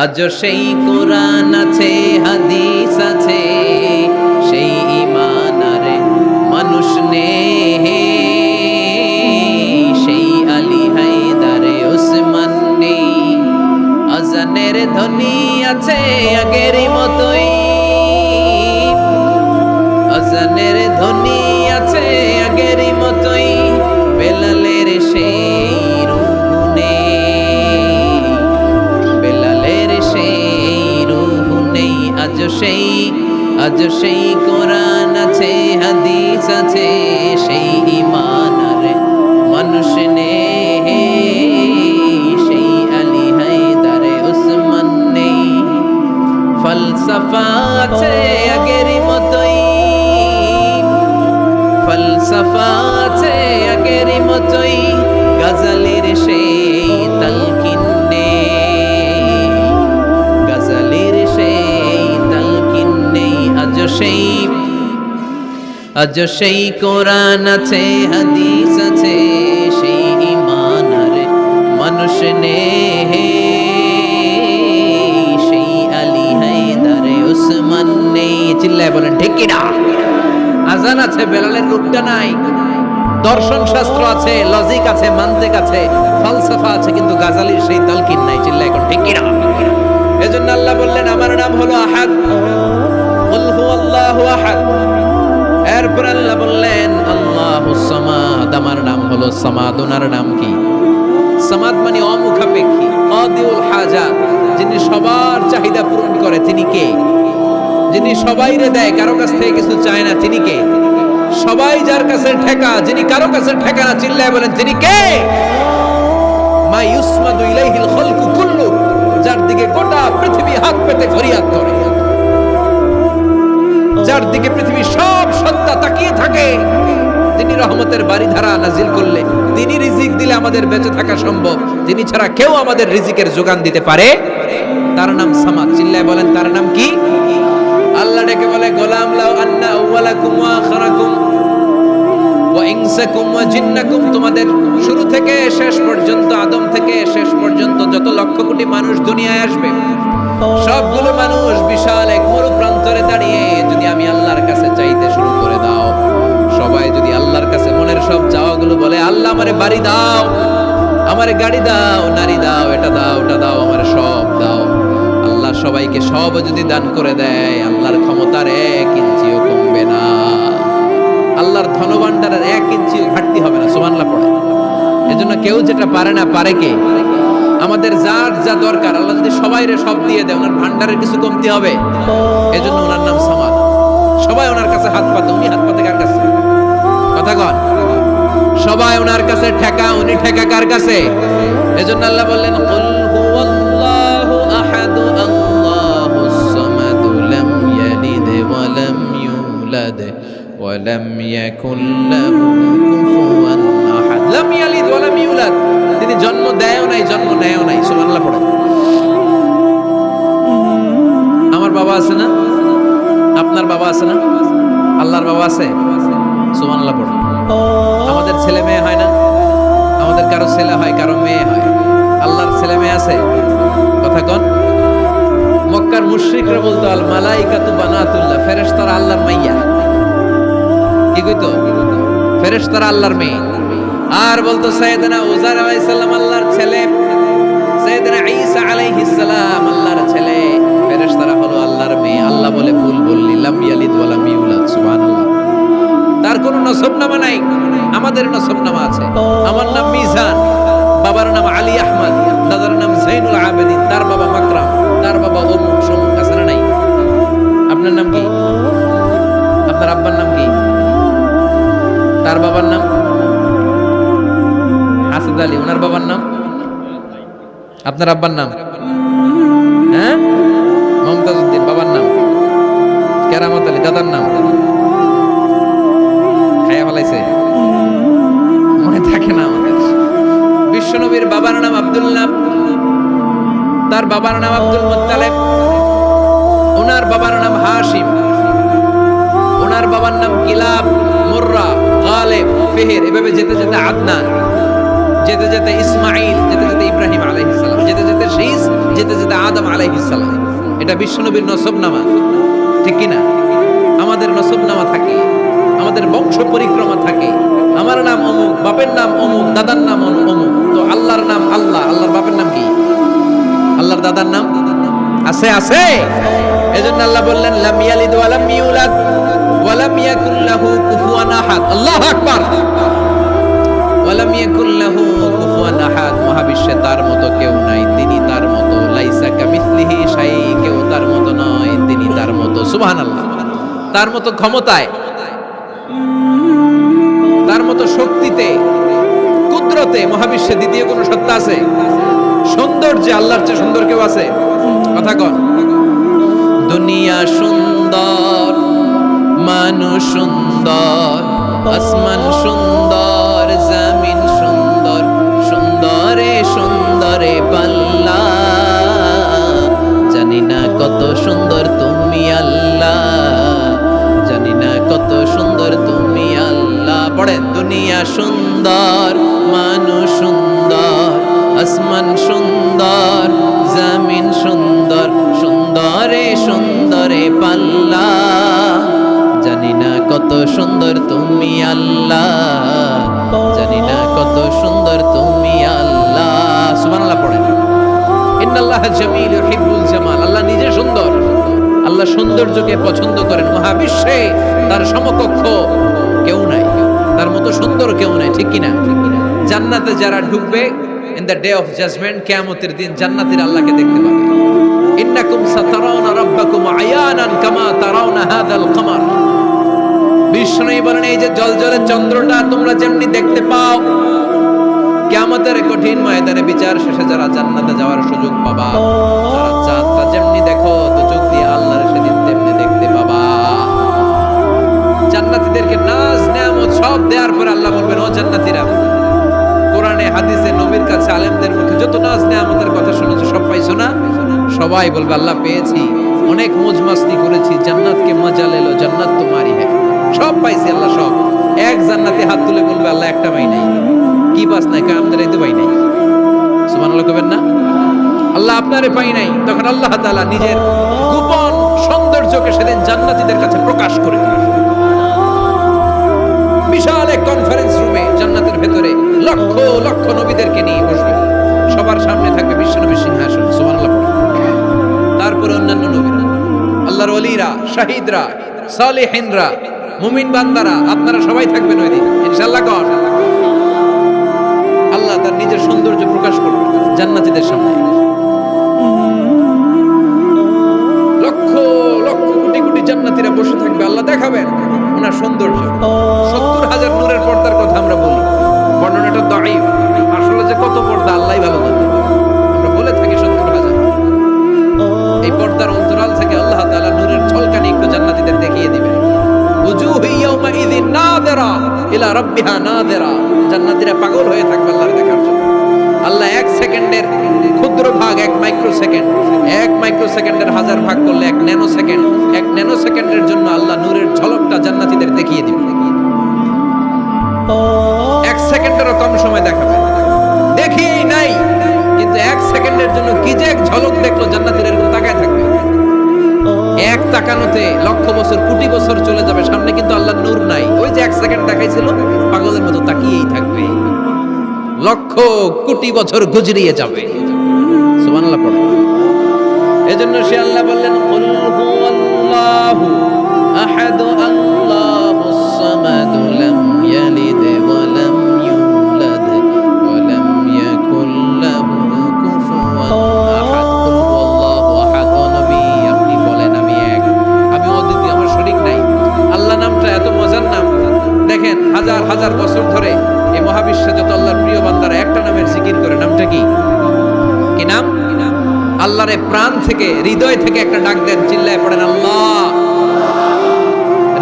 আজ সেই কোরআন আছে, হাদিস আছে, সেই ঈমান আরে মানুষ নে, সেই আলী হায়দারে উসমান নেই। আজানের ধ্বনি আছে আগেরই মতোই, আজানের ধ্বনি আছে আগেরই মতোই, বেলালের সেই রূহ নেই, বেলালের সেই রূহ নেই। আজ সেই কোরআন আছে, হাদিস আছে, সেই ঈমান আরে মানুষ নেই, সেই আলী হায়দারে উসমান নেই। ফলসফা আছে আগেরই মতোই, ফলসফা আছে আগেরই মতোই, গজলের সেই তালকিন নেই, গজলের সেই তালকিন নেই। আজ সেই কোরআন আছে, হাদিস আছে, সেই ঈমান আরে মানুষ নেই, সেই আলী হায়দারে উসমান নেই। চিল্লায় বলেন ঠিক কি না? আজান আছে, বেলালের রূপটা নাই। দর্শন শাস্ত্র আছে, লজিক আছে, মান্তিক আছে, ফলসফা আছে, কিন্তু গাজালির সেই তালকিন নাই। চিল্লায় এখন ঠিক কি না? এজন্য আল্লাহ বললেন আমার নাম হলো আহাদ, কুল হুয়াল্লাহু আহাদ। এরপর আল্লাহ বললেন আল্লাহুস সামাদ, আমার নাম হলো সামাদ। ওনার নাম কি? সামাদ মানে অমুখাপেক্ষী, কাদিউল হাজাত, যিনি সবার চাহিদা পূরণ করে। তিনি কে? যিনি সবাইরে দেয়, কারো কাছ থেকে কিছু চায় না। তিনি কে? সবাই যার কাছে ঠেকা, যিনি কারো কাছে ঠেকা না। চিল্লায় বলেন তিনি কে? মা ইউসমাদু ইলাইহিল খালকু কুল্লু, যার দিকে গোটা পৃথিবী হাত পেতে ফরিয়াদ করে, যার দিকে পৃথিবীর সব সত্তা তাকিয়ে থাকে। তিনি রহমতের বারিধারা নাজিল করলে, তিনি রিজিক দিলে আমাদের বেঁচে থাকা সম্ভব। তিনি ছাড়া কেউ আমাদের রিজিকের যোগান দিতে পারে? তার নাম সামাদ। চিল্লায় বলেন তার নাম কি? আল্লাহ ডেকে বলে গোলাম লাউ আন্না আউওয়ালাকুম ওয়া আখিরাকুম ওয়া ইনসাকুম ওয়া জিন্নাকুম, তোমাদের শুরু থেকে শেষ পর্যন্ত, আদম থেকে শেষ পর্যন্ত যত লক্ষ কোটি মানুষ দুনিয়ায় আসবে, সবগুলো মানুষ বিশাল এক মরু প্রান্তরে দাঁড়িয়ে যদি আমি আল্লাহর কাছে চাইতে শুরু করে দাও, সবাই যদি আল্লাহর কাছে মনের সব চাওয়াগুলো বলে, আল্লাহ আমারে বাড়ি দাও, আমারে গাড়ি দাও, নারী দাও, এটা দাও, ওটা দাও, আমারে সব দাও, আল্লাহ সবাইকে সব যদি দান করে দেয়, আল্লাহর ক্ষমতার 1 ইঞ্চিও কমবে না, আল্লাহর ধনভাণ্ডারের 1 ইঞ্চিও ঘাটতি হবে না। সুবহানাল্লাহ পড়ে। এজন্য কেউ যেটা পারে না, পারে কে? আমাদের যার যা দরকার, আল্লাহ যদি সবাইরে সব দিয়ে দেয়, ওনার ভান্ডারের কিছু কমতি হবে? এজন্য ওনার নাম সামাদ। সবাই ওনার কাছে হাত পাতে। উনি হাত পাতে কার কাছে? কথা কন। সবাই ওনার কাছে ঠেকা, উনি ঠেকা কার কাছে? এজন্য আল্লাহ বললেন কুল হুয়াল্লাহু আহাদু আল্লাহুস সামাদ লাম ইয়ালিদ ওয়া লাম ইউলাদ ওয়া লাম ইয়াকুল লাহু কুফুয়ান আহাদ। লাম ইয়ালিদ ওয়া লাম ইউলাদ, তিনি জন্ম দেয়ও নাই, জন্ম নেয়ও নাই। সুবহানাল্লাহ পড়ে। আমার বাবা আছে না? আপনার বাবা আছে না? আল্লাহর বাবা আছে? সুবহানাল্লাহ পড়ে। আমাদের ছেলে মেয়ে হয় না? আমাদের কারো ছেলে হয়, কারো মেয়ে হয়। আল্লাহর ছেলে মেয়ে আছে? কথা কন। মক্কার মুশরিকরা বলতো আল মালাইকাতু বানাতুল্লাহ, ফেরেশতারা আল্লাহর মাইয়া। কি কইতো? ফেরেশতারা আল্লাহর মেয়ে। আর বলতো সাইয়েদনা উযার আলাইহিস সালাম আল্লাহর ছেলে, সাইয়েদনা ঈসা আলাইহিস সালাম আল্লাহর ছেলে, ফেরেশতারা হলো আল্লাহর মেয়ে। আল্লাহ বলে ভুল বললি, লাম ইয়ালিদ ওয়া লাম ইউলাদ। সুবহানাল্লাহ। তার কোনো নসবনামা নাই, আমাদের নসবনামা আছে। আমার নাম মিজান, বাবার নাম আলী আহমদ, দাদার নাম জাইনুল আবেদিন, তার বাবা মাকরাম, তার বাবা অমুক সমুক। আছে না নাই? আপনার নাম কি? আপনার আব্বার নাম কি? তার বাবার নাম হাসাদ আলী, ওনার বাবার নাম? আপনার আব্বার নাম? হ্যাঁ, মমতাজ উদ্দিন। বাবার নাম কেরামত আলী, দাদার নাম খায়া ফেলাইছে, মনে থাকে না আমাদের। বিশ্বনবীর বাবার নাম আব্দুল্লাহ, তার বাবার নাম আব্দুল মুত্তালিব, ওনার বাবার নাম হাশিম, ওনার বাবার নাম কিলাব, মুররা, গালিব, ফিহর, এভাবে যেতে যেতে আদনান। যেতে যেতে ইসমাইল, যেতে যেতে ইব্রাহিম আলাইহিস সালাম, যেতে যেতে শীস, যেতে যেতে আদম আলাইহিস সালাম। এটা বিশ্বনবীর নসবনামা, ঠিক কি না? আমাদের নসবনামা থাকে, আমাদের বংশ পরিক্রমা থাকে। আমার নাম অমুক, বাপের নাম অমুক, দাদার নাম অমুক। তো আল্লাহর নাম আল্লাহ, আল্লাহর বাপের নাম কি? আল্লাহর দাদার নাম আছে? আছে। এজন্য আল্লাহ বললেন লাম ইয়ালিদ ওয়া লাম ইউলাদ ওয়া লাম ইয়াকুল লাহু কুফুয়ান আহাদ। আল্লাহু আকবার। ওয়া লাম ইয়াকুল লাহু কুফুয়ান আহাদ। মহাবিশ্বে তার মতো কেউ নাই, তিনি তার মতো। লাইসা কামিসলিহি শাই, কেউ তার মতো নয়, তিনি তার মতো। সুবহানাল্লাহ। তার মতো ক্ষমতায়, তার মতো শক্তিতে, কুদরতে মহাবিশ্বে দ্বিতীয় কোন সত্তা আছে? সৌন্দর্যে আল্লাহর চেয়ে সুন্দর কেউ আছে? কথা কন। দুনিয়া সুন্দর, মানুষ সুন্দর, আসমান সুন্দর, জমিন সুন্দর, সুন্দরে সুন্দরে পাল্লা। জানি না কত সুন্দর তুমি আল্লাহ, জানি না কত সুন্দর তুমি আল্লাহ। পড়েন, দুনিয়া সুন্দর, মানুষ সুন্দর, আসমান সুন্দর, জমিন সুন্দর, সুন্দরে সুন্দরে পাল্লা। জানি না কত সুন্দর তুমি আল্লাহ, জানি না কত সুন্দর তুমি আল্লাহ। সুবহানাল্লাহ পড়েন। ইন্নাল্লাহা জামিল ইউহিব্বুল জামাল। আল্লাহ নিজে সুন্দর, আল্লাহ সৌন্দর্যকে পছন্দ করেন। মহাবিশ্বে তার সমকক্ষ কেউ নাই, তার মতো সুন্দর কেউ নাই, ঠিক কিনা? জান্নাতে যারা ঢুকবে in the day of judgement, কিয়ামতের দিন জান্নাতীরা আল্লাহকে দেখতে পাবে। ইন্নাকুম সাতারাউনা রাব্বাকুম আয়ানান কামা তারাউনা হাযাল কমার। বিষ্ণু বলেন, এই যে জলজলে চন্দ্রটা তোমরা যেমনি দেখতে পাও, কিয়ামতের কঠিন ময়দানে বিচার শেষে যারা জান্নাতে যাওয়ার সুযোগ পাবা, তারা চাঁদটা যেমনি দেখো দু চোখ দিয়ে আল্লাহর সেদিন তেমনি দেখতে পাবা। জান্নাতীদেরকে নাজ নেয়ামত সব দেওয়ার পর আল্লাহ বলবেন, ও জান্নাতীরা, কোরআনে হাদিসে নবীর কাছে আলেমদের মুখে যত নাজ নেয়ামতের কথা শুনেছো সব পাইছো না? সবাই বলবে, আল্লাহ পেয়েছি, অনেক মौज मस्ती করেছি, জান্নাতকে মজা লেলো, জান্নাত তোমারই হ্যায়। সব পাইছি আল্লাহ, সব। এক জান্নাতে হাত তুলে বলবে, আল্লাহ একটা পাই নাই। কি পাস নাই? আমাদের এই তো পাই নাই। সুবহানাল্লাহ কবেন না? আল্লাহ আপনারে পাই নাই। তখন আল্লাহ তাআলা নিজের গোপন সৌন্দর্যকে সেদিন জান্নাতীদের কাছে প্রকাশ করে দিবেন। বিশাল এক কনফারেন্স রুমে জান্নাতের ভেতরে লক্ষ লক্ষ নবীদেরকে নিয়ে বসবে। সবার সামনে থাকবে বিশ্বনবীর সিংহাসন। সুবহানাল্লাহ। তারপরে অন্যান্য নবীরা, আল্লাহর ওলিরা, শাহিদরা, সালেহিনরা, মুমিন বান্দারা, আপনারা সবাই থাকবেন ওই দিন ইনশাআল্লাহ। কর আল্লাহ তার নিজের সৌন্দর্য প্রকাশ করবে জান্নাতীদের সামনে। লক্ষ লক্ষ কোটি কোটি জান্নাতীরা বসে থাকবে, আল্লাহ দেখাবেন ওনার সৌন্দর্য। 70,000 নূরের পর্দার কথা আমরা বলি, বর্ণনাটা দাঈফ। আসলে যে কত পর্দা আল্লাহই ভালো জানে। আমরা বলে থাকি 70,000। এই পর্দার অন্তরাল থেকে আল্লাহ তাআলা নূরের ঝলকানি একটু জান্নাতীদের দেখিয়ে দিবেন। উজুহু ইয়াউমাইযিন নাযিরা ইলা রাব্বিহা নাযিরা। জান্নাতীরা পাগল হয়ে থাকবে আল্লাহর দেখার জন্য। আল্লাহ এক সেকেন্ডের ক্ষুদ্র ভাগ, এক মাইক্রো সেকেন্ড, এক মাইক্রো সেকেন্ডের হাজার ভাগ করলে এক ন্যানো সেকেন্ড, এক ন্যানো সেকেন্ডের জন্য আল্লাহ নূরের ঝলকটা জান্নাতীদের দেখিয়ে দিবে। এক সেকেন্ডেরও কম সময় দেখাবে, দেখিয়েই নাই, কিন্তু এক সেকেন্ডের জন্য কি যে এক ঝলক দেখলো জান্নাতীরা এরকম তাকায় থাকবে। এক তাকানোতে লক্ষ বছর কোটি বছর চলে যাবে, সামনে কিন্তু আল্লাহর নূর নাই। ওই যে এক সেকেন্ড দেখাইছিল, পাগলের মতো তাকিয়েই থাকবে। লক্ষ কোটি বছর গুজরিয়ে যাবে। সুবহানাল্লাহ পড়ে। এজন্য সে আল্লাহ বললেন, কুল হুয়াল্লাহু আহাদ, আল্লাহুস সামাদ, লাম ইয়ালিদ ওয়া লাম ইউলাদ ওয়া লাম ইয়াকুল লাহু কুফুয়ান আহাদ। কুল হুয়াল্লাহু আহাদ। নবী আপনি বলেন, আমি এক, আমি অদ্বিতীয়, আমার শরীক নাই। আল্লাহ নামটা এত মজার নাম। দেখেন, হাজার হাজার বছর ধরে এই মহাবিশ্বে যত আল্লাহর প্রিয় বান্দারা একটা নামের জিকির করে, নামটা কি? কি নাম? আল্লাহরে প্রাণ থেকে, হৃদয় থেকে একটা ডাক দেন, চিল্লায় পড়েন আল্লাহ।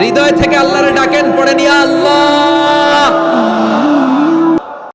হৃদয় থেকে আল্লাহরে ডাকেন, পড়েন ইয়া আল্লাহ।